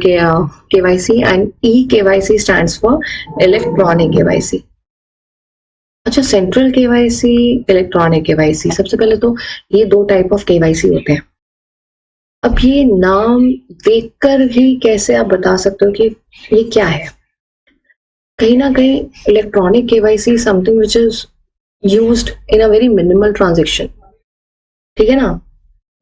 KYC and eKYC stands for electronic KYC. अच्छा, सेंट्रल KYC, इलेक्ट्रॉनिक KYC, सबसे पहले तो ये 2 टाइप ऑफ KYC होते हैं. अब ये नाम देखकर ही कैसे आप बता सकते हो कि ये क्या है? कहीं ना कहीं electronic KYC something which is used in a very minimal transaction. ठीक है ना.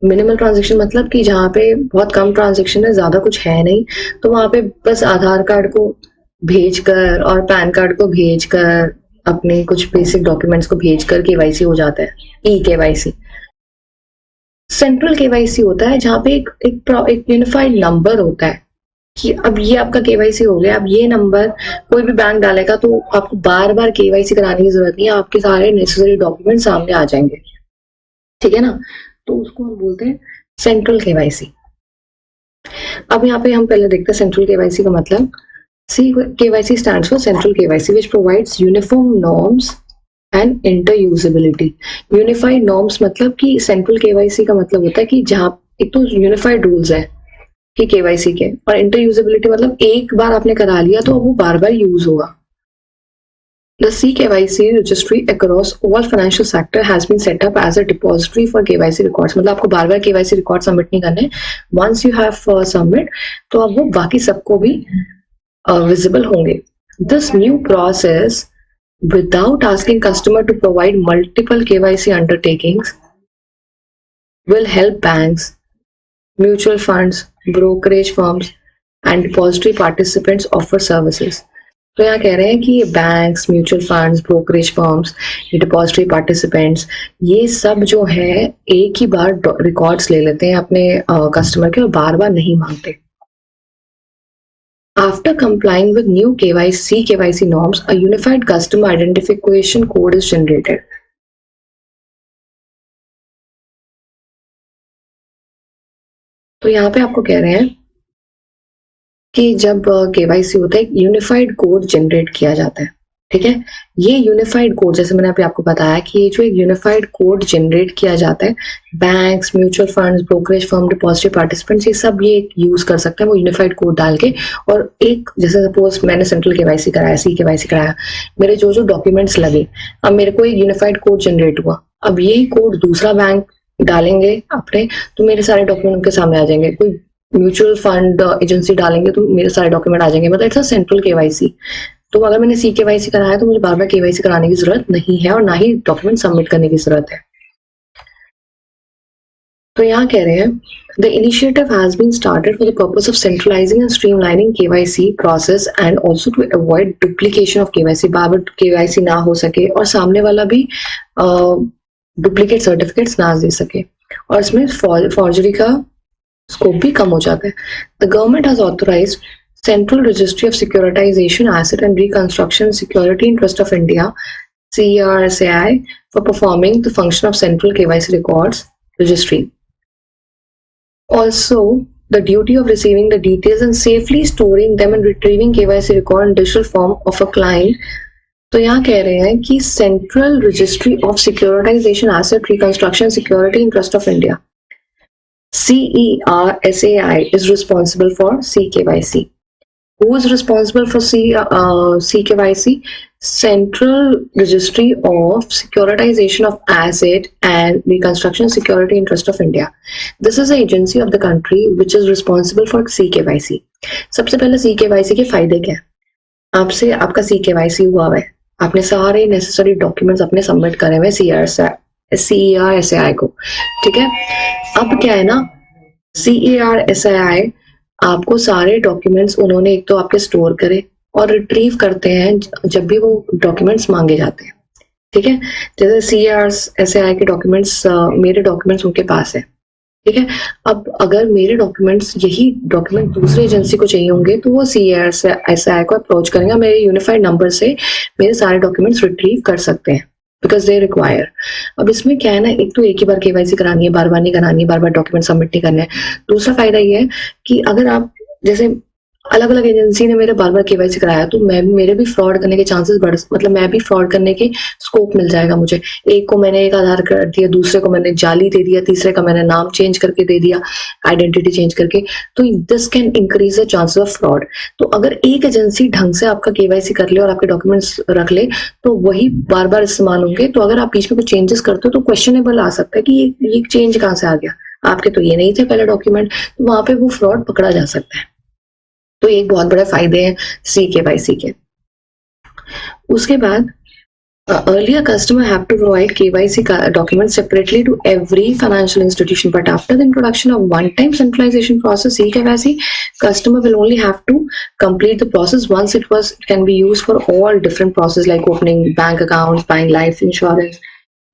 मिनिमल ट्रांजेक्शन मतलब कि जहाँ पे बहुत कम ट्रांजेक्शन है, ज्यादा कुछ है नहीं, तो वहां पे बस आधार कार्ड को भेजकर और पैन कार्ड को भेजकर, अपने कुछ बेसिक डॉक्यूमेंट्स को भेजकर KYC हो जाता है, eKYC. सेंट्रल KYC होता है जहाँ पे एक यूनिफाइड नंबर होता है कि अब ये आपका KYC हो गया. अब ये नंबर कोई भी बैंक डालेगा तो आपको बार बार KYC कराने की जरूरत नहीं है, आपके सारे नेसेसरी डॉक्यूमेंट सामने आ जाएंगे. ठीक है ना. तो उसको हम बोलते हैं सेंट्रल केवाईसी। अब यहाँ पे हम पहले देखते हैं सेंट्रल केवाईसी का मतलब। KYC stands for Central KYC, which provides uniform norms and interusability. Unified norms मतलब कि सेंट्रल KYC का मतलब होता है कि जहाँ एक तो यूनिफाइड रूल्स है कि KYC के, और इंटरयूजेबिलिटी मतलब एक बार आपने करा लिया तो अब वो बार बार यूज होगा। The CKYC registry across all financial sector has been set up as a depository for KYC records. मतलब आपको बार बार KYC रिकॉर्ड सबमिट नहीं करने, once you have submit तो अब वो बाकी सबको भी visible होंगे. This new process, without asking customer to provide multiple KYC undertakings, will help banks, mutual funds, brokerage firms and depository participants offer services. तो यहाँ कह रहे हैं कि ये banks, mutual funds, brokerage firms, ये डिपॉजिटरी पार्टिसिपेंट्स, ये सब जो है एक ही बार रिकॉर्ड्स ले लेते हैं अपने कस्टमर के और बार बार नहीं मांगते। After complying with new KYC norms, a unified customer identification code is generated. तो यहाँ पे आपको कह रहे हैं कि जब KYC होता है, यूनिफाइड कोड जनरेट किया जाता है, ठीक है। ये यूनिफाइड कोड, जैसे मैंने अभी आपको बताया कि ये जो एक यूनिफाइड कोड जनरेट किया जाता है, banks, mutual funds, brokerage firm, depository participants, ये सब ये यूज कर सकते हैं वो यूनिफाइड कोड डाल के। और एक जैसे सपोज मैंने सेंट्रल KYC कराया, CKYC कराया, मेरे जो जो डॉक्यूमेंट्स लगे, अब मेरे को एक यूनिफाइड कोड जनरेट हुआ, अब यही कोड दूसरा बैंक डालेंगे अपने, तो मेरे सारे डॉक्यूमेंट उनके सामने आ जाएंगे। कोई म्यूचुअल फंड एजेंसी डालेंगे तो मेरे सारे डॉक्यूमेंट आ जाएंगे, मतलब इट्स अ सेंट्रल KYC। तो अगर मैंने CKYC कराया तो मुझे बार बार KYC कराने की जरूरत नहीं है और ना ही डॉक्यूमेंट सबमिट करने की जरूरत है। तो यहाँ कह रहे हैं the initiative has been started for the purpose of centralising and streamlining KYC process and also to avoid duplication of KYC, बार बार KYC ना हो सके और सामने वाला भी डुप्लीकेट सर्टिफिकेट्स ना दे सके, और इसमें फॉर्जरी का स्कोप भी कम हो जाता है। The government has authorised central registry of securitisation asset and reconstruction security interest of India CRSAI for performing the function of central KYC records registry. Also, the duty of receiving the details and safely storing them and retrieving KYC record in digital form of a client. तो यहाँ कह रहे हैं कि central registry of securitisation asset reconstruction security interest of India CERSAI is responsible for CKYC. Who is responsible for CKYC? Central Registry of Securitization of Asset and Reconstruction Security Interest of India. This is an agency of the country which is responsible for CKYC. सबसे पहले CKYC के फायदे क्या है? आपसे आपका CKYC हुआ है, आपने सारे नेसेसरी डॉक्यूमेंट्स अपने सबमिट करे हुए CERSAI को, ठीक है। अब क्या है ना, CERSAI आपको सारे डॉक्यूमेंट्स उन्होंने एक तो आपके स्टोर करे और रिट्रीव करते हैं जब भी वो डॉक्यूमेंट्स मांगे जाते हैं, ठीक है। जैसे CERSAI के डॉक्यूमेंट्स, मेरे डॉक्यूमेंट्स उनके पास है, ठीक है। अब अगर मेरे डॉक्यूमेंट्स, यही डॉक्यूमेंट दूसरी एजेंसी को चाहिए होंगे तो वो CERSAI को अप्रोच करेंगे, मेरे यूनिफाइड नंबर से मेरे सारे डॉक्यूमेंट्स रिट्रीव कर सकते हैं बिकॉज दे रिक्वायर। अब इसमें क्या है ना, एक तो एक ही बार KYC करानी है, बार बार नहीं करानी, बार बार डॉक्यूमेंट सबमिट नहीं करने। दूसरा फायदा ये है कि अगर आप जैसे अलग अलग एजेंसी ने मेरे बार बार KYC कराया तो मेरे भी फ्रॉड करने के चांसेस मतलब मैं भी फ्रॉड करने के स्कोप मिल जाएगा मुझे। एक को मैंने एक आधार कार्ड दिया, दूसरे को मैंने जाली दे दिया, तीसरे का मैंने नाम चेंज करके दे दिया, आइडेंटिटी चेंज करके, तो this can increase the chances of fraud. तो अगर एक एजेंसी ढंग से आपका KYC कर ले और आपके डॉक्यूमेंट्स रख ले तो वही बार बार इस्तेमाल होंगे। तो अगर आप बीच में कुछ चेंजेस करते हो तो क्वेश्चनेबल आ सकता है कि ये चेंज कहाँ से आ गया, आपके तो ये नहीं थे पहले डॉक्यूमेंट, तो वहां पे वो फ्रॉड पकड़ा जा सकता है। तो एक बहुत बड़े फायदे हैं CKYC के। उसके बाद earlier customer have to provide KYC documents separately to every financial institution, but after the introduction of one-time centralization process CKYC, customer will only have to complete the process once. It can be used for all different processes like opening bank accounts, buying life insurance.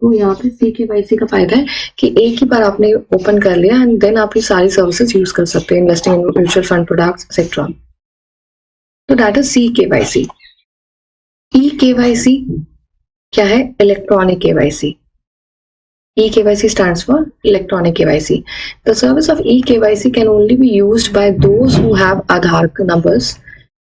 तो यहाँ पे CKYC का फायदा है कि एक ही बार आपने open कर लिया एंड देन आप ये सारी सर्विसेज यूज कर सकते हैं, investing in mutual fund products etcetera. तो दैट इज CKYC। eKYC क्या है? Electronic KYC। eKYC stands for electronic KYC. The service of eKYC can only be used by those who have Aadhaar numbers.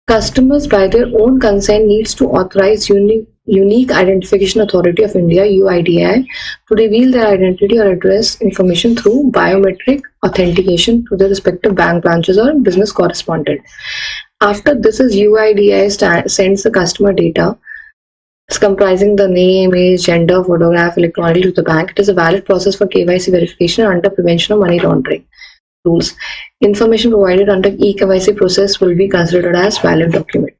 Customers, by their own consent, needs to authorize Unique Identification Authority of India (UIDAI) to reveal their identity or address information through biometric authentication to the respective bank branches or business correspondent. After this is UIDAI sends the customer data comprising the name, age, gender, photograph electronically to the bank. It is a valid process for KYC verification under prevention of money laundering rules. Information provided under eKYC process will be considered as valid document.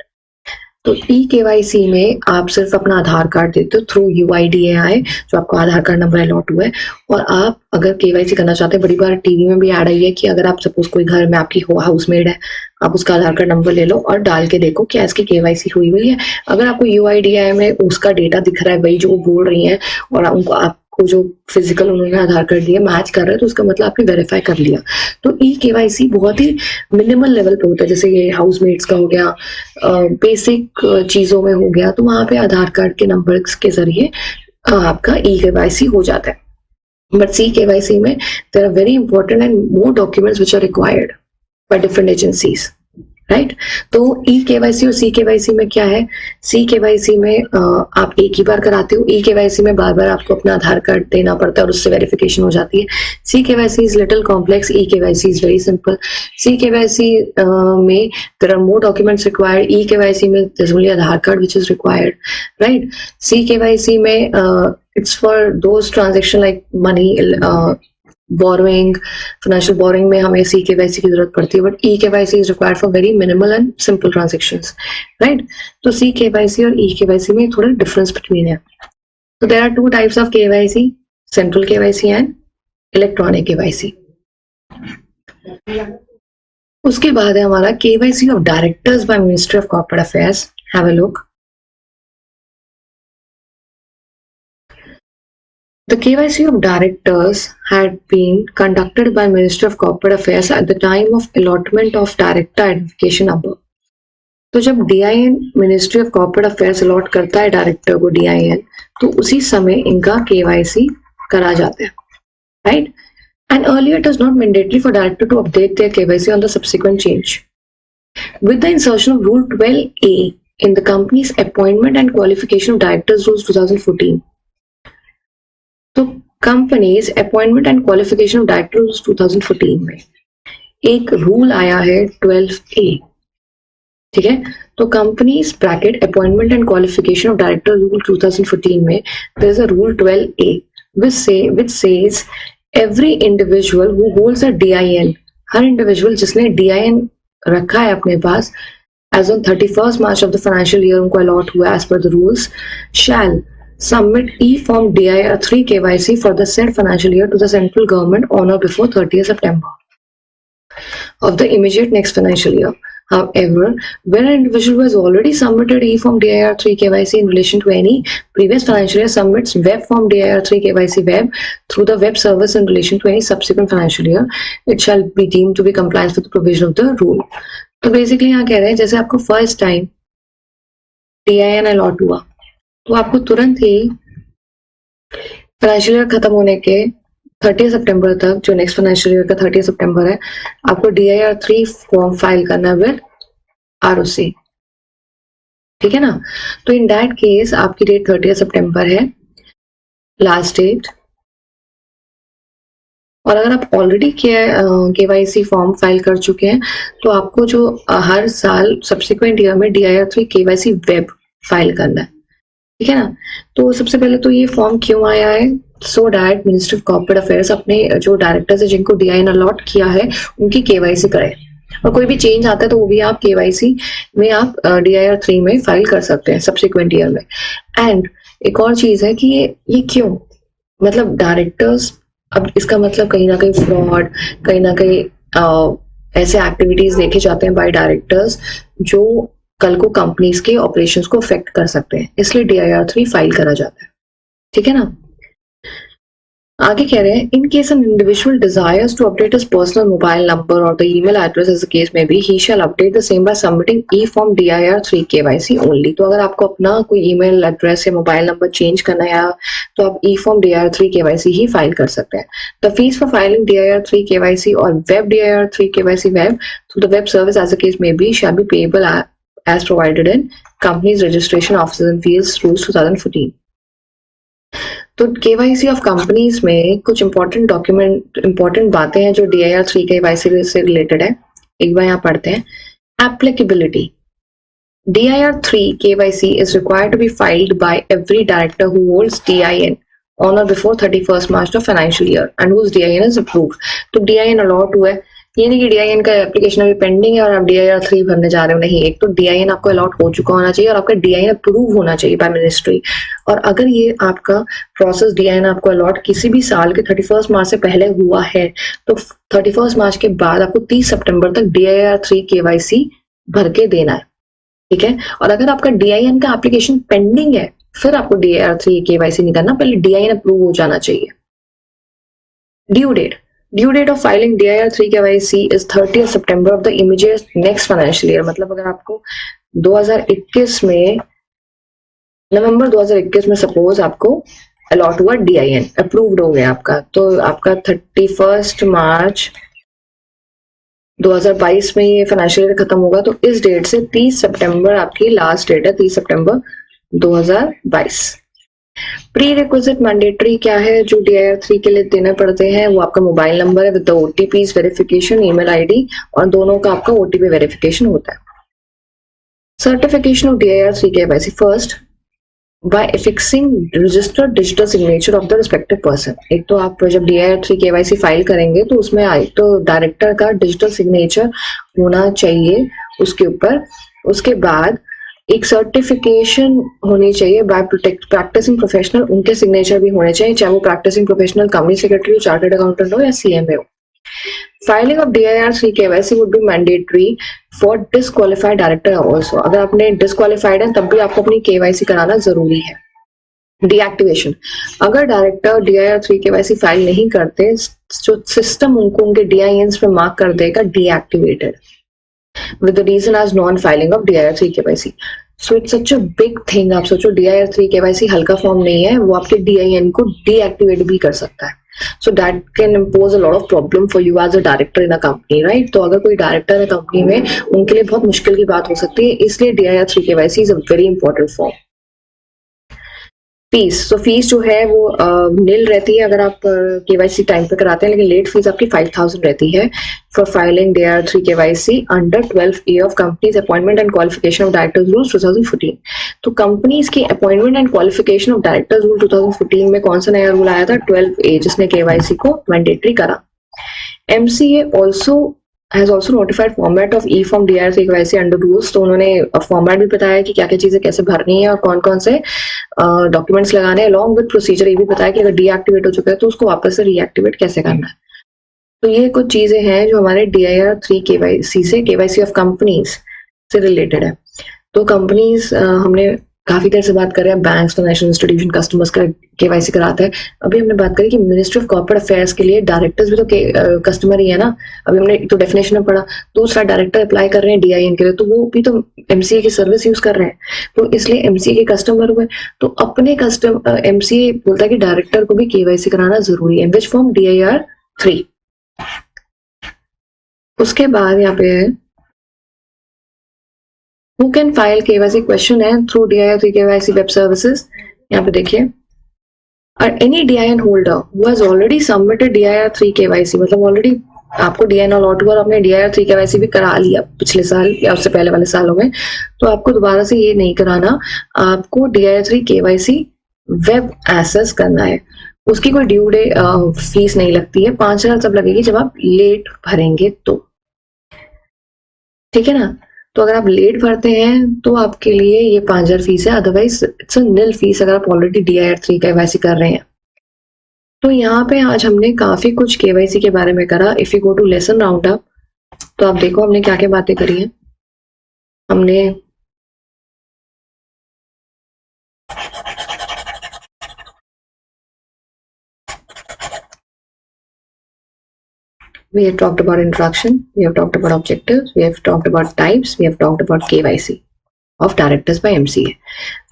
तो eKYC में आप सिर्फ अपना आधार card देते हो through UIDAI, जो आपको आधार card number allot हुआ है, और आप अगर KYC करना चाहते हैं, बड़ी बार टीवी में भी ऐड आई है कि अगर आप सपोज कोई घर में आपकी हाउसमेड है, आप उसका आधार कार्ड नंबर ले लो और डाल के देखो क्या इसकी KYC हुई है। अगर आपको UIDAI में उसका डेटा दिख रहा है, वही जो वो बोल रही है, और उनको आपको जो फिजिकल उन्होंने आधार कार्ड दिया मैच कर रहा है, तो उसका मतलब आपने वेरीफाई कर लिया। तो eKYC बहुत ही मिनिमल लेवल पे होता है, जैसे ये हाउसमेट्स का हो गया, बेसिक चीजों में हो गया, तो वहां पे आधार कार्ड के नंबर्स के जरिए आपका eKYC हो जाता है। बट CKYC में there are very important and more documents which are required by different agencies, right. तो eKYC और CKYC में क्या है? CKYC में आप एक ही बार कराते हो, eKYC में बार बार आपको अपना आधार कार्ड देना पड़ता है और उससे वेरिफिकेशन हो जाती है। CKYC is little complex, eKYC is very simple. CKYC में there are more documents required, eKYC में there's only Aadhaar card which is required, right? CKYC में it's for those transaction like money, borrowing, financial borrowing में हमें CKYC की जरूरत पड़ती है, but eKYC is required for very minimal and simple transactions, right? तो CKYC और eKYC में थोड़ा difference between है। So there are two types of KYC, central KYC and electronic KYC. उसके बाद है हमारा KYC of directors by Ministry of Corporate Affairs. Have a look. The KYC of directors had been conducted by Ministry of Corporate Affairs at the time of allotment of director identification number. तो जब DIN Ministry of Corporate Affairs allot करता है director को DIN, तो उसी समय इनका KYC करा जाता है, right? And earlier it was not mandatory for director to update their KYC on the subsequent change. With the insertion of Rule 12A in the company's appointment and qualification of directors rules 2014. तो companies appointment and qualification of directors 2014 में एक rule आया है 12A, ठीक है। तो companies bracket appointment and qualification of director rule 2014 में there is a rule 12A which says every individual who holds a DIN, हर इंडिविजुअल जिसने DIN रखा है अपने पास as on 31st March of the financial year उनको allot हुआ as per the rules, shall submit e-form DIR 3 KYC for the said financial year to the central government on or before 30th September of the immediate next financial year. However, when an individual who has already submitted e-form DIR 3 KYC in relation to any previous financial year submits web form DIR 3 KYC web through the web service in relation to any subsequent financial year, it shall be deemed to be compliant with the provision of the rule. तो basically यहाँ कह रहे हैं जैसे आपको first time DIN allot हुआ, तो आपको तुरंत ही फाइनेंशियल ईयर खत्म होने के 30 सितंबर तक, जो नेक्स्ट फाइनेंशियल ईयर का 30 सितंबर है, आपको DIR 3 फॉर्म फाइल करना विद ROC, ठीक है ना। तो इन दैट केस आपकी डेट 30 सितंबर है लास्ट डेट, और अगर आप ऑलरेडी KYC फॉर्म फाइल कर चुके हैं तो आपको जो हर साल सब्सिक्वेंट ईयर में DIR 3 KYC वेब फाइल करना है, ठीक है ना। तो सबसे पहले तो ये फॉर्म क्यों आया है? So that ministry of corporate affairs अपने जो डायरेक्टर्स है जिनको DIN अलॉट किया है उनकी KYC करे, और कोई भी चेंज आता है तो वो भी आप KYC में आप DIR 3 में फाइल कर सकते हैं सब्सिक्वेंट ईयर में। एंड एक और चीज है कि ये क्यों, मतलब डायरेक्टर्स, अब इसका मतलब कहीं ना कहीं फ्रॉड, कहीं ना कहीं ऐसे एक्टिविटीज देखे जाते हैं बाय डायरेक्टर्स जो कल को कंपनीज के ऑपरेशंस को अफेक्ट कर सकते हैं, इसलिए DIR 3 फाइल करा जाता है, ठीक है ना। आगे कह रहे हैं in case an individual desires to update his personal mobile number और the email address as the case may be he shall update the same by submitting e form DIR3 KYC only. तो अगर आपको अपना कोई email address या mobile number change करना है तो आप ई फॉर्म DIR3 KYC ही फाइल कर सकते हैं। The fees for filing DIR3 KYC और web DIR3 KYC web through the web service as the case may be shall be payable as provided in company's registration offices and fields rules 2014। तो KYC of companies में कुछ important बातें हैं जो DIR3 KYC से related है। एक बार यहाँ पढ़ते हैं। Applicability DIR3 KYC is required to be filed by every director who holds DIN on or before 31st March of financial year and whose DIN is approved। तो DIN अलॉट हुआ है, ये नहीं कि DIN का एप्लीकेशन अभी pending है और आप DIR3 भरने जा रहे हो, नहीं। एक तो DIN आपको अलॉट हो चुका होना चाहिए और आपका DIN अप्रूव होना चाहिए बाय मिनिस्ट्री। और अगर ये आपका प्रोसेस DIN आपको अलॉट किसी भी साल के 31 मार्च से पहले हुआ है तो 31 मार्च के बाद आपको 30 सितंबर तक DIR3 KYC भर के देना है, ठीक है। और अगर आपका DIN का एप्लीकेशन पेंडिंग है फिर आपको DIR3 KYC नहीं करना, पहले DIN अप्रूव हो जाना चाहिए। Due date of filing DIR3 KYC is 30 September of the immediate next financial year. मतलब अगर आपको 2021 में नवंबर 2021 में सपोज आपको अलॉट हुआ DIN, अप्रूव्ड हो गया आपका, तो आपका 31 मार्च 2022 में ये फाइनेंशियल ईयर खत्म होगा, तो इस डेट से 30 सितंबर आपकी लास्ट डेट है, 30 सितंबर 2022। प्री रिक्विजिट मैंडेटरी क्या है जो DIR3 के लिए देने पड़ते हैं, वो आपका मोबाइल नंबर है with the OTPs verification, email ID और दोनों का आपका OTP वेरिफिकेशन होता है। Certification of DIR3 KYC first by affixing registered digital signature of the respective person। एक तो आप जब DIR3 KYC फाइल करेंगे तो उसमें तो डायरेक्टर का डिजिटल सिग्नेचर होना चाहिए उसके ऊपर। उसके बाद एक सर्टिफिकेशन होनी चाहिए बाय प्रैक्टिसिंग प्रोफेशनल, उनके सिग्नेचर भी होने चाहिए, चाहे वो प्रैक्टिसिंग प्रोफेशनल कंपनी सेक्रेटरी हो, चार्टर्ड अकाउंटेंट हो या CMA हो। Filing of DIR3 KYC would be mandatory for disqualified director also. अगर आपने डिसक्वालिफाइड है तब भी आपको अपनी KYC कराना जरूरी है। डीएक्टिवेशन, अगर डायरेक्टर DIR3 KYC फाइल नहीं करते जो सिस्टम उनको उनके DINs पे मार्क कर देगा deactivated with the reason as non-filing of DIR3 KYC। So it's such a big thing। आप सोचो DIR3 KYC हल्का फॉर्म नहीं है, वो आपके DIN को डीएक्टिवेट भी कर सकता है। So that can impose a lot of problem for you as a director in a company, right? तो अगर कोई डायरेक्टर है कंपनी में उनके लिए बहुत मुश्किल की बात हो सकती है, इसलिए DIR3 KYC is a very important form। Fees, तो फीस जो है वो नील रहती है अगर आप KYC टाइम पे कराते हैं, लेकिन लेट फीस आपकी 5000 रहती है for filing DIR3 KYC under 12A of companies appointment and qualification of directors rule 2014। तो कंपनीज की appointment and qualification of directors rule 2014 में कौन सा नया रूल आया था? 12A, जिसने KYC को मैंडेटरी करा। MCA has also notified format of e-form DIR3 KYC under rules। तो उन्होंने फॉर्मेट भी बताया कि क्या क्या चीजें कैसे भरनी है और कौन कौन से डॉक्यूमेंट्स लगाने हैं, अलॉन्ग विद प्रोसीजर ये भी बताया कि अगर डीएक्टिवेट हो चुका है तो उसको वापस से रीएक्टिवेट कैसे करना है। तो ये कुछ चीजें हैं जो हमारे DIR3 KYC से KYC ऑफ कंपनीज से रिलेटेड है। तो कंपनीज हमने काफी देर से बात कर रहे हैं, बैंक्स, फाइनेंशियल इंस्टीट्यूशन, कस्टमर्स का KYC कराता है। अभी हमने बात करी कि मिनिस्ट्री ऑफ कॉर्पोरेट अफेयर्स के लिए डायरेक्टर्स भी तो कस्टमर ही है ना। अभी हमने एक तो डेफिनेशन में पढ़ा, दूसरा डायरेक्टर अप्लाई कर रहे हैं DIN के लिए तो वो भी तो MCA की सर्विस यूज कर रहे हैं, तो इसलिए MCA के कस्टमर हुए। तो अपने MCA बोलता है कि डायरेक्टर को भी KYC कराना जरूरी है। Which form? DIR3। उसके बाद यहाँ पे है Who can file KYC question है through DIR3 KYC web services. यहाँ पे देखिए, any DIN holder who has already submitted DIR3 KYC, मतलब ऑलरेडी आपको DIN अलॉट हुआ और आपने DIR3 KYC भी करा लिया पिछले साल या उससे पहले वाले सालों में, तो आपको दोबारा से ये नहीं कराना, आपको DIR3 KYC वेब एक्सेस करना है। उसकी कोई ड्यू डे फीस नहीं लगती है, 5000 तब लगेगी जब आप लेट भरेंगे तो, ठीक है ना। तो अगर आप लेट भरते हैं तो आपके लिए ये 5000 फीस है, otherwise it's a nil fees अगर आप ऑलरेडी DIR3 KYC कर रहे हैं। तो यहाँ पे आज हमने काफी कुछ KYC के बारे में करा। If you go to lesson round up तो आप देखो हमने क्या क्या बातें करी है। हमने We have talked about introduction, we have talked about objectives, we have talked about types, we have talked about KYC of directors by MCA.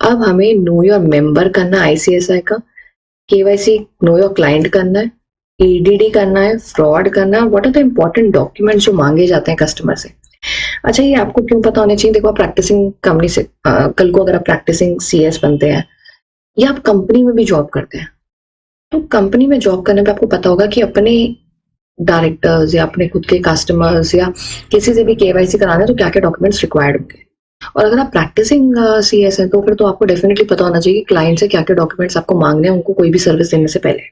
अब हमें know your member करना ICSI का, KYC know your client करना है, EDD करना है, fraud करना है, what are the important documents जो मांगे जाते हैं कस्टमर से. अच्छा, ये आपको क्यों पता होने चाहिए? देखो, आप प्रैक्टिसिंग कंपनी से कल को अगर आप प्रैक्टिसिंग CS बनते हैं या आप कंपनी में भी जॉब करते हैं, तो कंपनी में जॉब करने पे आपको पता होगा कि अपने डायरेक्टर्स या अपने खुद के कस्टमर्स या किसी से भी KYC कराना है तो क्या क्या डॉक्यूमेंट्स रिक्वायर्ड होंगे. और अगर आप प्रैक्टिसिंग CS है तो फिर तो आपको डेफिनेटली पता होना चाहिए कि क्लाइंट से क्या क्या डॉक्यूमेंट्स आपको मांगने हैं उनको कोई भी सर्विस देने से पहले.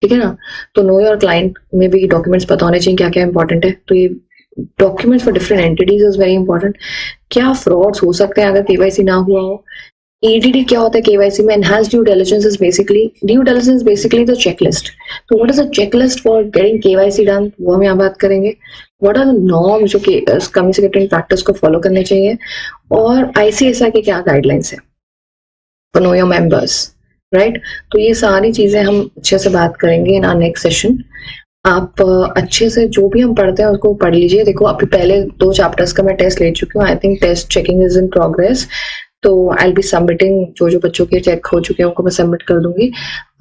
ठीक है ना? तो नो योर क्लाइंट में भी डॉक्यूमेंट्स पता होने चाहिए क्या क्या इंपॉर्टेंट है. तो ये documents for different entities is very important. क्या फ्रॉड्स हो सकते हैं अगर KYC ना हुआ हो? EDD क्या होता है KYC में? Enhanced due diligence is basically the checklist. तो what is a checklist for getting KYC done, वो हम यहाँ बात करेंगे. व्हाट आर द नॉर्म्स जो कंपनी सेक्रेटरी प्रैक्टिस को फॉलो करने चाहिए, और ICSI के क्या गाइडलाइंस है for know your members, right. तो ये सारी चीजें हम अच्छे से बात करेंगे इन आवर नेक्स्ट सेशन. आप अच्छे से जो भी हम पढ़ते हैं उसको पढ़ लीजिए. देखो, अभी पहले 2 चैप्टर्स का मैं टेस्ट ले चुकी हूँ. I think test checking is in progress. तो आई विल बी सबमिटिंग, जो बच्चों के चेक हो चुके हैं उनको मैं सबमिट कर दूंगी.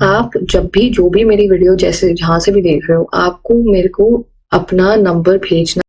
आप जब भी जो भी मेरी वीडियो जैसे जहां से भी देख रहे हो, आपको मेरे को अपना नंबर भेजना